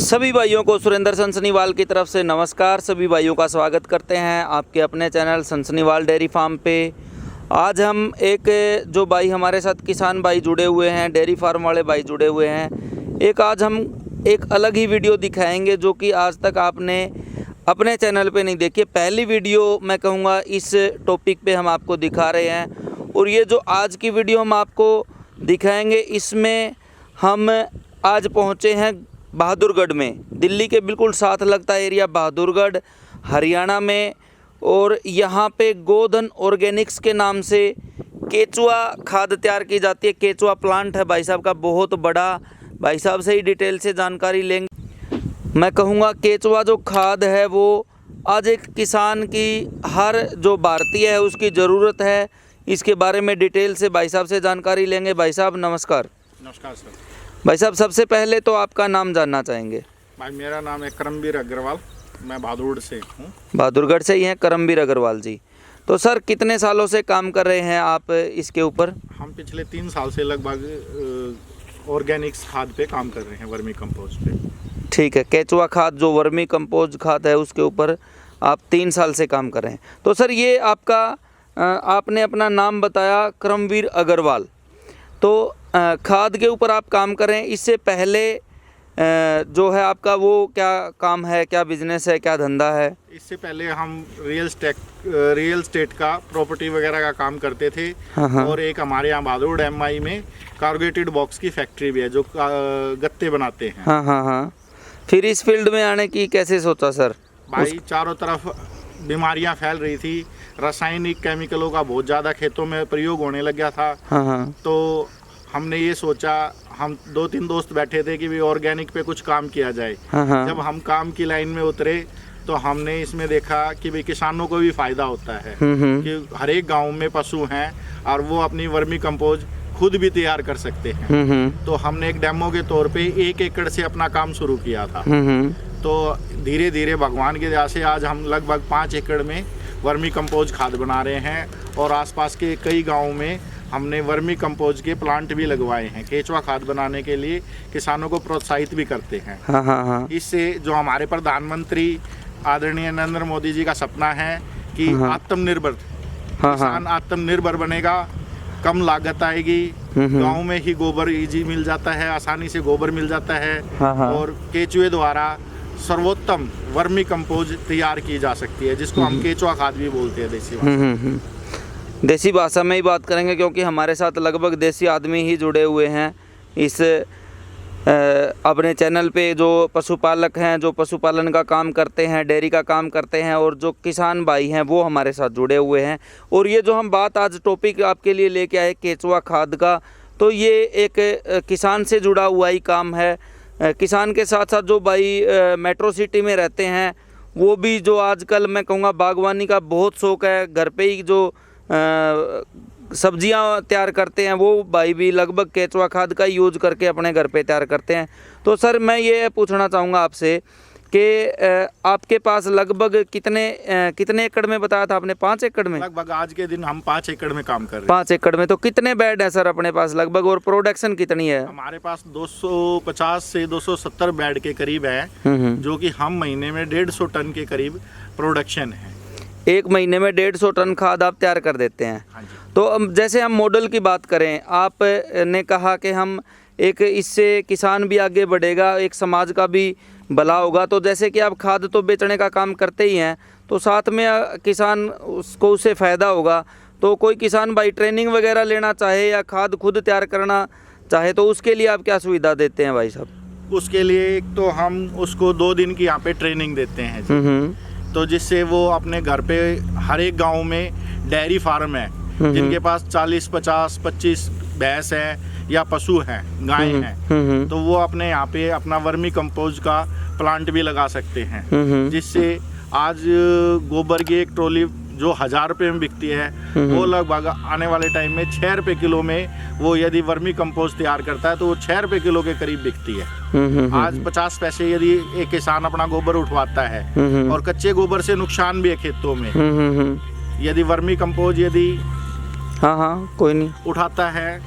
सभी भाइयों को सुरेंद्र सनसनीवाल की तरफ से नमस्कार। सभी भाइयों का स्वागत करते हैं आपके अपने चैनल सनसनीवाल डेयरी फार्म पे। आज हम एक जो भाई हमारे साथ किसान भाई जुड़े हुए हैं, डेयरी फार्म वाले भाई जुड़े हुए हैं, आज हम एक अलग ही वीडियो दिखाएंगे जो कि आज तक आपने अपने चैनल पे नहीं देखी। पहली वीडियो मैं कहूँगा इस टॉपिक पे हम आपको दिखा रहे हैं। और ये जो आज की वीडियो हम आपको दिखाएंगे, इसमें हम आज पहुँचे हैं बहादुरगढ़ में। दिल्ली के बिल्कुल साथ लगता एरिया बहादुरगढ़, हरियाणा में। और यहाँ पे गोधन ऑर्गेनिक्स के नाम से केचुआ खाद तैयार की जाती है। केचुआ प्लांट है भाई साहब का बहुत बड़ा। भाई साहब से ही डिटेल से जानकारी लेंगे। मैं कहूँगा केचुआ जो खाद है वो आज एक किसान की, हर जो भारतीय है उसकी ज़रूरत है। इसके बारे में डिटेल से भाई साहब से जानकारी लेंगे। भाई साहब नमस्कार। नमस्कार सर। भाई साहब सबसे पहले तो आपका नाम जानना चाहेंगे। भाई मेरा नाम है करमवीर अग्रवाल, मैं बहादुरगढ़ से हूँ। बहादुरगढ़ से ही हैं करमवीर अग्रवाल जी। तो सर कितने सालों से काम कर रहे हैं आप इसके ऊपर? हम पिछले 3 साल से लगभग ऑर्गेनिक्स खाद पे काम कर रहे हैं, वर्मी कंपोस्ट पे। ठीक है, केचुआ खाद जो वर्मी कंपोस्ट खाद है उसके ऊपर आप 3 साल से काम कर रहे हैं। तो सर ये आपका आपने अपना नाम बताया करमवीर अग्रवाल, तो खाद के ऊपर आप काम कर रहे हैं। इससे पहले जो है आपका वो क्या काम है, क्या बिजनेस है, क्या धंधा है? इससे पहले हम रियल स्टेट का प्रॉपर्टी वगैरह का काम करते थे। हाँ। और एक हमारे यहाँ बहादुरगढ़ एमआई में कार्गेटेड बॉक्स की फैक्ट्री भी है जो गत्ते बनाते हैं। हाँ। फिर इस फील्ड में आने की कैसे सोचा सर? भाई चारों तरफ बीमारियां फैल रही थी, रासायनिक केमिकलों का बहुत ज़्यादा खेतों में प्रयोग होने लग गया था। हाँ। तो हमने ये सोचा, हम 2-3 दोस्त बैठे थे कि भी ऑर्गेनिक पे कुछ काम किया जाए। हाँ। जब हम काम की लाइन में उतरे तो हमने इसमें देखा कि भाई किसानों को भी फायदा होता है कि हर एक गांव में पशु हैं और वो अपनी वर्मी कंपोज खुद भी तैयार कर सकते हैं। तो हमने एक डेमो के तौर पे 1 एकड़ से अपना काम शुरू किया था। तो धीरे धीरे भगवान की दया से आज हम लगभग 5 एकड़ में वर्मी कंपोज खाद बना रहे हैं। और आसपास के कई गाँव में हमने वर्मी कंपोज के प्लांट भी लगवाए हैं। केचुआ खाद बनाने के लिए किसानों को प्रोत्साहित भी करते हैं। हाँ। इससे जो हमारे प्रधानमंत्री आदरणीय नरेंद्र मोदी जी का सपना है कि आत्मनिर्भर किसान आत्मनिर्भर बनेगा, कम लागत आएगी, गांव में ही गोबर इजी मिल जाता है, आसानी से गोबर मिल जाता है। और केचुए द्वारा सर्वोत्तम वर्मी कंपोज तैयार की जा सकती है, जिसको हम केचुआ खाद भी बोलते हैं देसी भाषा। देसी भाषा में ही बात करेंगे क्योंकि हमारे साथ लगभग देसी आदमी ही जुड़े हुए हैं इस अपने चैनल पे। जो पशुपालक हैं, जो पशुपालन का काम करते हैं, डेयरी का काम करते हैं, और जो किसान भाई हैं वो हमारे साथ जुड़े हुए हैं। और ये जो हम बात आज टॉपिक आपके लिए लेके आए केचुआ खाद का, तो ये एक किसान से जुड़ा हुआ ही काम है। किसान के साथ साथ जो भाई मेट्रो सिटी में रहते हैं वो भी, जो आजकल मैं कहूँगा बागवानी का बहुत शौक़ है, घर पे ही जो सब्जियां तैयार करते हैं, वो भाई भी लगभग केचुआ खाद का यूज करके अपने घर पे तैयार करते हैं। तो सर मैं ये पूछना चाहूँगा आपसे कि आपके पास लगभग कितने एकड़ में बताया था आपने? 5 एकड़ में? लगभग आज के दिन हम 5 एकड़ में काम कर रहे हैं। 5 एकड़ में। तो कितने बेड है सर अपने पास लगभग, और प्रोडक्शन कितनी है? हमारे पास 250 से 270 बेड के करीब है, जो कि हम महीने में 150 टन के करीब प्रोडक्शन है। एक महीने में 150 टन खाद आप तैयार कर देते हैं। हाँ जी। तो जैसे हम मॉडल की बात करें, आपने कहा कि हम एक इससे किसान भी आगे बढ़ेगा, एक समाज का भी भला होगा। तो जैसे कि आप खाद तो बेचने का काम करते ही हैं, तो साथ में किसान उसको उससे फ़ायदा होगा। तो कोई किसान भाई ट्रेनिंग वगैरह लेना चाहे या खाद खुद तैयार करना चाहे, तो उसके लिए आप क्या सुविधा देते हैं भाई साहब? उसके लिए एक तो हम उसको 2 दिन की यहाँ पे ट्रेनिंग देते हैं तो जिससे वो अपने घर पे, हर एक गांव में डेयरी फार्म है जिनके पास 40, 50, 25 भैंस हैं या पशु हैं, गाय हैं, तो वो अपने यहाँ पे अपना वर्मी कंपोज का प्लांट भी लगा सकते हैं। जिससे आज गोबर की एक ट्रॉली जो 1000 रुपये में बिकती है, वो लगभग आने वाले टाइम में 6 रुपये किलो में, वो यदि वर्मी कंपोस्ट तैयार करता है तो वो 6 रुपये किलो के करीब बिकती है। आज 50 पैसे यदि एक किसान अपना गोबर उठवाता है, और कच्चे गोबर से नुकसान भी है खेतों में, यदि वर्मी कंपोज यदि कोई नहीं उठाता है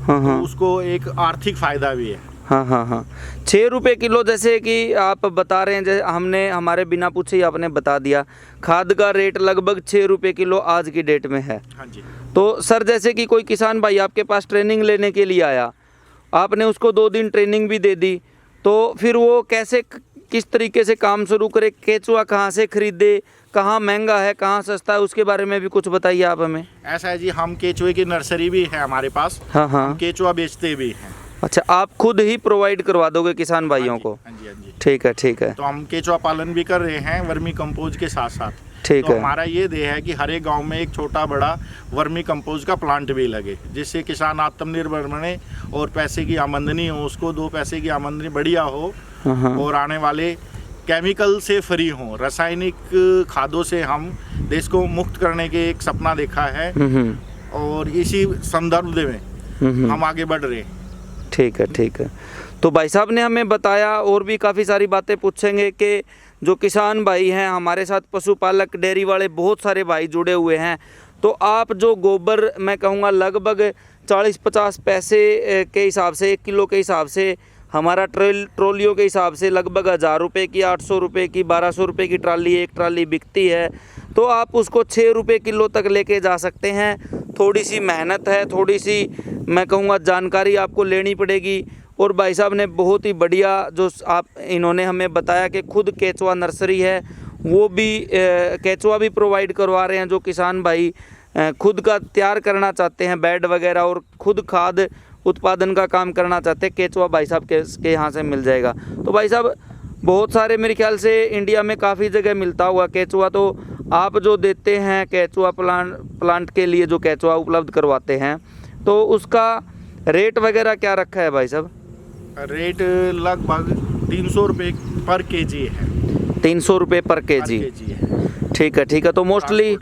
तो उसको एक आर्थिक फायदा भी है। हाँ हाँ हाँ, 6 रुपये किलो जैसे कि आप बता रहे हैं, जैसे हमने हमारे बिना पूछे ही आपने बता दिया, खाद का रेट लगभग 6 रुपये किलो आज की डेट में है। हाँ जी। तो सर जैसे कि कोई किसान भाई आपके पास ट्रेनिंग लेने के लिए आया, आपने उसको 2 दिन ट्रेनिंग भी दे दी, तो फिर वो कैसे किस तरीके से काम शुरू करे, केचुआ कहाँ से खरीदे, कहाँ महंगा है कहाँ सस्ता है, उसके बारे में भी कुछ बताइए आप हमें। ऐसा है जी, हम केचुए की नर्सरी भी है हमारे पास। हाँ हाँ, हम केचुआ बेचते भी हैं। अच्छा, आप खुद ही प्रोवाइड करवा दोगे किसान भाइयों को? हाँ जी, हाँ जी। ठीक है ठीक है, तो हम केचुआ पालन भी कर रहे हैं वर्मी कंपोज के साथ साथ। ठीक तो है। हमारा ये ध्येय है कि हर एक गांव में एक छोटा बड़ा वर्मी कंपोज का प्लांट भी लगे, जिससे किसान आत्मनिर्भर बने और पैसे की आमदनी हो, उसको 2 पैसे की आमदनी बढ़िया हो, हाँ हाँ, और आने वाले केमिकल से फ्री हो, रासायनिक खादों से हम देश को मुक्त करने के एक सपना देखा है, और इसी संदर्भ में हम आगे बढ़ रहे हैं। ठीक है ठीक है। तो भाई साहब ने हमें बताया, और भी काफ़ी सारी बातें पूछेंगे कि जो किसान भाई हैं हमारे साथ, पशुपालक डेयरी वाले बहुत सारे भाई जुड़े हुए हैं, तो आप जो गोबर मैं कहूँगा लगभग 40-50 पैसे के हिसाब से, 1 किलो के हिसाब से, हमारा ट्रॉलियों के हिसाब से लगभग 1000 रुपये की, 800 रुपये की, 1200 रुपये की ट्राली, एक ट्राली बिकती है, तो आप उसको 6 रुपये किलो तक लेके जा सकते हैं। थोड़ी सी मेहनत है, थोड़ी सी मैं कहूँगा जानकारी आपको लेनी पड़ेगी। और भाई साहब ने बहुत ही बढ़िया जो इन्होंने हमें बताया कि खुद केचुआ नर्सरी है, वो भी केचुआ भी प्रोवाइड करवा रहे हैं। जो किसान भाई खुद का तैयार करना चाहते हैं बेड वगैरह, और खुद खाद उत्पादन का काम करना चाहते हैं, केचुआ भाई साहब के यहाँ से मिल जाएगा। तो भाई साहब बहुत सारे मेरे ख्याल से इंडिया में काफ़ी जगह मिलता हुआ केचुआ, तो आप जो देते हैं केचुआ प्लांट के लिए, जो केचुआ उपलब्ध करवाते हैं, तो उसका रेट वगैरह क्या रखा है भाई साहब? रेट लगभग 300 रुपये पर केजी है। 300 रुपये पर केजी है। ठीक है ठीक है। तो मोस्टली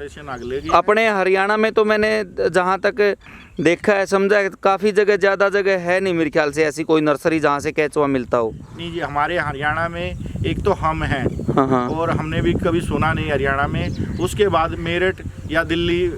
अपने हरियाणा में तो मैंने जहाँ तक देखा है, समझा है, काफ़ी जगह, ज़्यादा जगह है नहीं मेरे ख्याल से ऐसी कोई नर्सरी जहाँ से केचुआ मिलता हो। नहीं जी, हमारे हरियाणा में एक तो हम हैं, हाँ हाँ, और हमने भी कभी सुना नहीं हरियाणा में। उसके बाद मेरठ या दिल्ली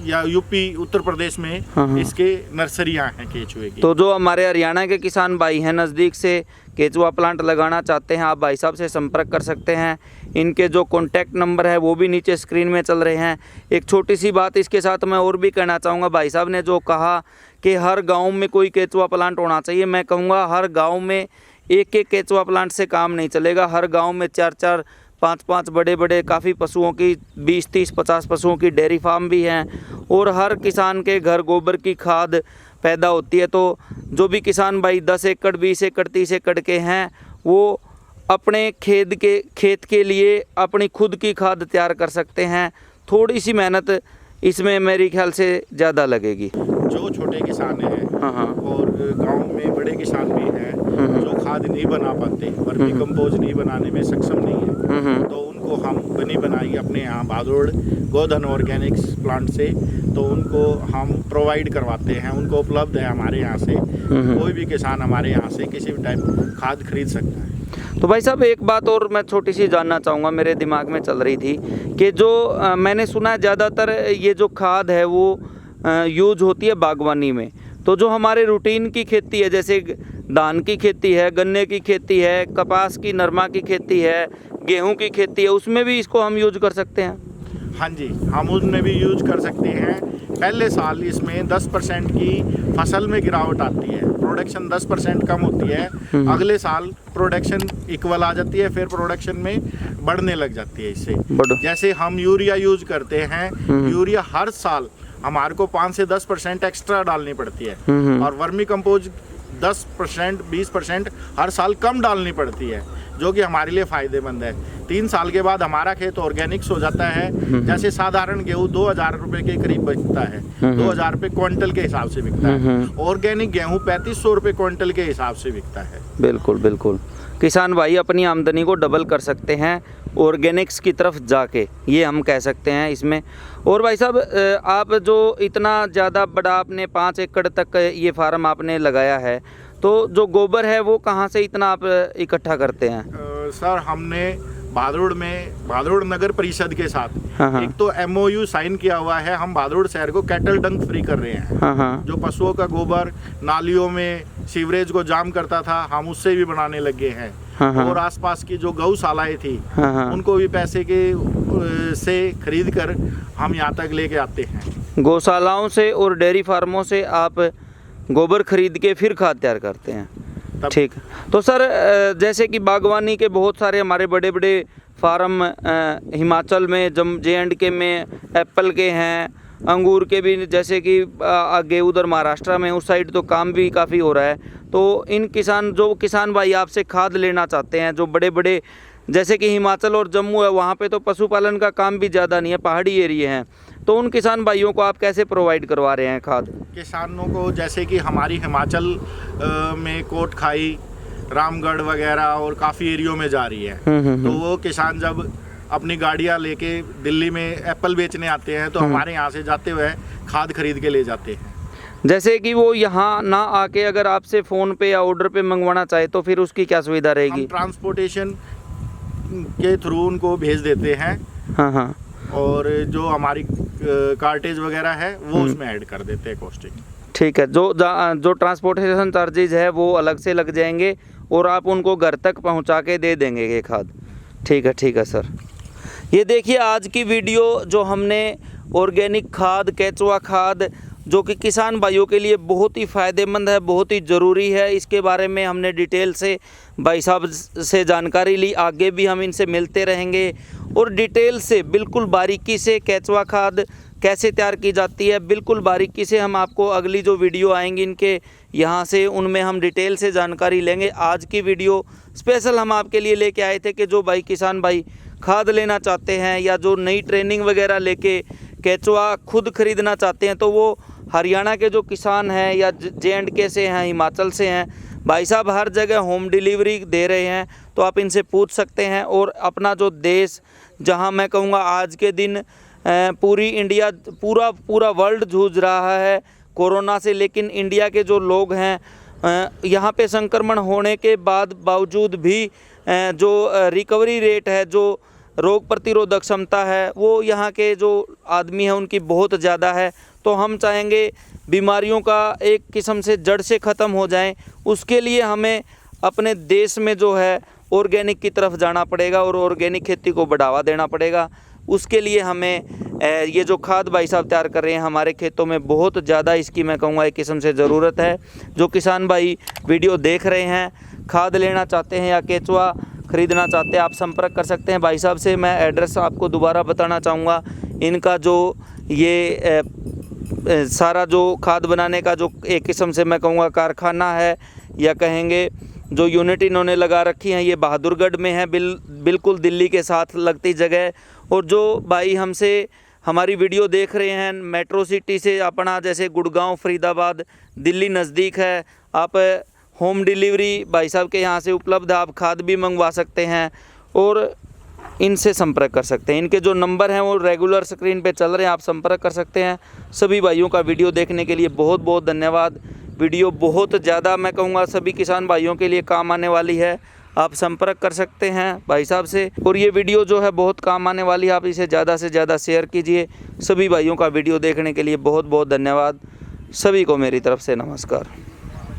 या यूपी, उत्तर प्रदेश में हाँ, इसके नर्सरियां हैं केचुए की। तो जो हमारे हरियाणा के किसान भाई हैं नज़दीक से केचुआ प्लांट लगाना चाहते हैं, आप भाई साहब से संपर्क कर सकते हैं। इनके जो कॉन्टैक्ट नंबर है वो भी नीचे स्क्रीन में चल रहे हैं। एक छोटी सी बात इसके साथ मैं और भी कहना चाहूँगा, भाई साहब ने जो कहा कि हर गाँव में कोई केचुआ प्लांट होना चाहिए, मैं कहूँगा हर गाँव में एक केचुआ प्लांट से काम नहीं चलेगा। हर गाँव में 4-4, 5-5 बड़े बड़े काफ़ी पशुओं की 20, 30, 50 पशुओं की डेयरी फार्म भी हैं, और हर किसान के घर गोबर की खाद पैदा होती है। तो जो भी किसान भाई 10 एकड़, 20 एकड़, 30 एकड़ के हैं, वो अपने खेत के लिए अपनी खुद की खाद तैयार कर सकते हैं। थोड़ी सी मेहनत इसमें मेरे ख्याल से ज़्यादा लगेगी। जो छोटे किसान हैं, हाँ हाँ, और गांव में बड़े किसान भी हैं जो खाद नहीं बना पाते, वर्मी कंपोज नहीं बनाने में सक्षम नहीं है, तो उनको हम बनी बनाई अपने यहाँ भादोड़ गोधन ऑर्गेनिक्स प्लांट से, तो उनको हम प्रोवाइड करवाते हैं। उनको उपलब्ध है हमारे यहाँ से, कोई भी किसान हमारे यहाँ से किसी भी टाइप खाद खरीद सकता है। तो भाई साहब एक बात और मैं छोटी सी जानना चाहूँगा, मेरे दिमाग में चल रही थी कि जो मैंने सुना है ज़्यादातर ये जो खाद है वो यूज होती है बागवानी में, तो जो हमारे रूटीन की खेती है, जैसे धान की खेती है, गन्ने की खेती है, कपास की, नरमा की खेती है, गेहूं की खेती है, उसमें भी इसको हम यूज कर सकते हैं? हाँ जी, हम उसमें भी यूज कर सकते हैं। पहले साल इसमें 10% की फसल में गिरावट आती है, प्रोडक्शन 10% कम होती है। अगले साल प्रोडक्शन इक्वल आ जाती है, फिर प्रोडक्शन में बढ़ने लग जाती है। इससे जैसे हम यूरिया यूज करते हैं, यूरिया हर साल हमारे को 5 से 10% एक्स्ट्रा डालनी पड़ती है, और वर्मी कंपोज 10%, 20% हर साल कम डालनी पड़ती है, जो कि हमारे लिए फ़ायदेमंद है। 3 साल के बाद हमारा खेत ऑर्गेनिक्स हो जाता है। जैसे साधारण गेहूँ 2000 रुपये के करीब बिकता है, 2000 रुपये क्विंटल के हिसाब से बिकता है। ऑर्गेनिक गेहूँ 3500 रुपये क्विंटल के हिसाब से बिकता है। बिल्कुल बिल्कुल, किसान भाई अपनी आमदनी को डबल कर सकते हैं ऑर्गेनिक्स की तरफ जाके, ये हम कह सकते हैं इसमें। और भाई साहब आप जो इतना ज़्यादा बड़ा आपने 5 एकड़ तक ये फार्म आपने लगाया है, तो जो गोबर है वो कहाँ से इतना आप इकट्ठा करते हैं? सर हमने भादरोड़ नगर परिषद के साथ हाँ। एक तो MOU साइन किया हुआ है। हम भादरोड़ शहर को कैटल डंक फ्री कर रहे हैं। हाँ। जो पशुओं का गोबर नालियों में सीवरेज को जाम करता था, हम उससे भी बनाने लगे हैं। हाँ। और आसपास की जो गौशालाएं थी हाँ। उनको भी पैसे के से खरीद कर हम यहाँ तक लेके आते हैं। गौशालाओं से और डेयरी फार्मों से आप गोबर खरीद के फिर खाद तैयार करते हैं। ठीक। तो सर जैसे कि बागवानी के बहुत सारे हमारे बड़े बड़े फार्म हिमाचल में, J&K में एप्पल के हैं, अंगूर के भी, जैसे कि आगे उधर महाराष्ट्र में उस साइड तो काम भी काफ़ी हो रहा है। तो इन किसान भाई आपसे खाद लेना चाहते हैं, जो बड़े बड़े जैसे कि हिमाचल और जम्मू है, वहाँ पे तो पशुपालन का काम भी ज़्यादा नहीं है, पहाड़ी एरिया हैं, तो उन किसान भाइयों को आप कैसे प्रोवाइड करवा रहे हैं खाद? किसानों को जैसे कि हमारी हिमाचल में कोटखाई, रामगढ़ वगैरह और काफ़ी एरियो में जा रही है। तो वो किसान जब अपनी गाड़ियाँ लेके दिल्ली में एप्पल बेचने आते हैं तो हमारे यहाँ से जाते हुए खाद खरीद के ले जाते हैं। जैसे कि वो यहाँ ना आके अगर आपसे फ़ोन पे या ऑर्डर पे मंगवाना चाहे तो फिर उसकी क्या सुविधा रहेगी? हम ट्रांसपोर्टेशन के थ्रू उनको भेज देते हैं। हाँ। और जो हमारी कार्टेज वगैरह है वो उसमें ऐड कर देते हैं कॉस्टिंग। ठीक है। जो ट्रांसपोर्टेशन चार्जेज है वो अलग से लग जाएंगे और आप उनको घर तक पहुंचा के दे देंगे ये खाद। ठीक है सर। ये देखिए आज की वीडियो जो हमने ऑर्गेनिक खाद, केचुआ खाद, जो कि किसान भाइयों के लिए बहुत ही फ़ायदेमंद है, बहुत ही ज़रूरी है, इसके बारे में हमने डिटेल से भाई साहब से जानकारी ली। आगे भी हम इनसे मिलते रहेंगे और डिटेल से बिल्कुल बारीकी से केचुआ खाद कैसे तैयार की जाती है बिल्कुल बारीकी से हम आपको अगली जो वीडियो आएंगी इनके यहाँ से उनमें हम डिटेल से जानकारी लेंगे। आज की वीडियो स्पेशल हम आपके लिए लेके आए थे कि जो भाई किसान भाई खाद लेना चाहते हैं या जो नई ट्रेनिंग वगैरह लेके केचुआ खुद खरीदना चाहते हैं, तो वो हरियाणा के जो किसान हैं या J&K से हैं, हिमाचल से हैं, भाई साहब हर जगह होम डिलीवरी दे रहे हैं, तो आप इनसे पूछ सकते हैं। और अपना जो देश, जहां मैं कहूँगा आज के दिन पूरी इंडिया, पूरा वर्ल्ड जूझ रहा है कोरोना से, लेकिन इंडिया के जो लोग हैं यहाँ पे संक्रमण होने के बावजूद भी जो रिकवरी रेट है, जो रोग प्रतिरोधक क्षमता है, वो यहाँ के जो आदमी हैं उनकी बहुत ज़्यादा है। तो हम चाहेंगे बीमारियों का एक किस्म से जड़ से ख़त्म हो जाएं, उसके लिए हमें अपने देश में जो है ऑर्गेनिक की तरफ जाना पड़ेगा और ऑर्गेनिक खेती को बढ़ावा देना पड़ेगा। उसके लिए हमें ये जो खाद भाई साहब तैयार कर रहे हैं हमारे खेतों में बहुत ज़्यादा इसकी मैं कहूँगा एक किस्म से ज़रूरत है। जो किसान भाई वीडियो देख रहे हैं, खाद लेना चाहते हैं या केचुआ ख़रीदना चाहते हैं, आप संपर्क कर सकते हैं भाई साहब से। मैं एड्रेस आपको दोबारा बताना चाहूँगा। इनका जो ये सारा जो खाद बनाने का जो एक किस्म से मैं कहूँगा कारखाना है या कहेंगे जो यूनिट इन्होंने लगा रखी है, ये बहादुरगढ़ में है, बिल्कुल दिल्ली के साथ लगती जगह। और जो भाई हमसे हमारी वीडियो देख रहे हैं मेट्रो सिटी से, अपना जैसे गुड़गांव, फरीदाबाद, दिल्ली नज़दीक है, आप होम डिलीवरी भाई साहब के यहाँ से उपलब्ध है, आप खाद भी मंगवा सकते हैं और इनसे संपर्क कर सकते हैं। इनके जो नंबर हैं वो रेगुलर स्क्रीन पे चल रहे हैं, आप संपर्क कर सकते हैं। सभी भाइयों का वीडियो देखने के लिए बहुत बहुत धन्यवाद। वीडियो बहुत ज़्यादा मैं कहूँगा सभी किसान भाइयों के लिए काम आने वाली है, आप संपर्क कर सकते हैं भाई साहब से। और ये वीडियो जो है बहुत काम आने वाली है, आप इसे ज़्यादा से ज़्यादा शेयर कीजिए। सभी भाइयों का वीडियो देखने के लिए बहुत बहुत धन्यवाद। सभी को मेरी तरफ से नमस्कार।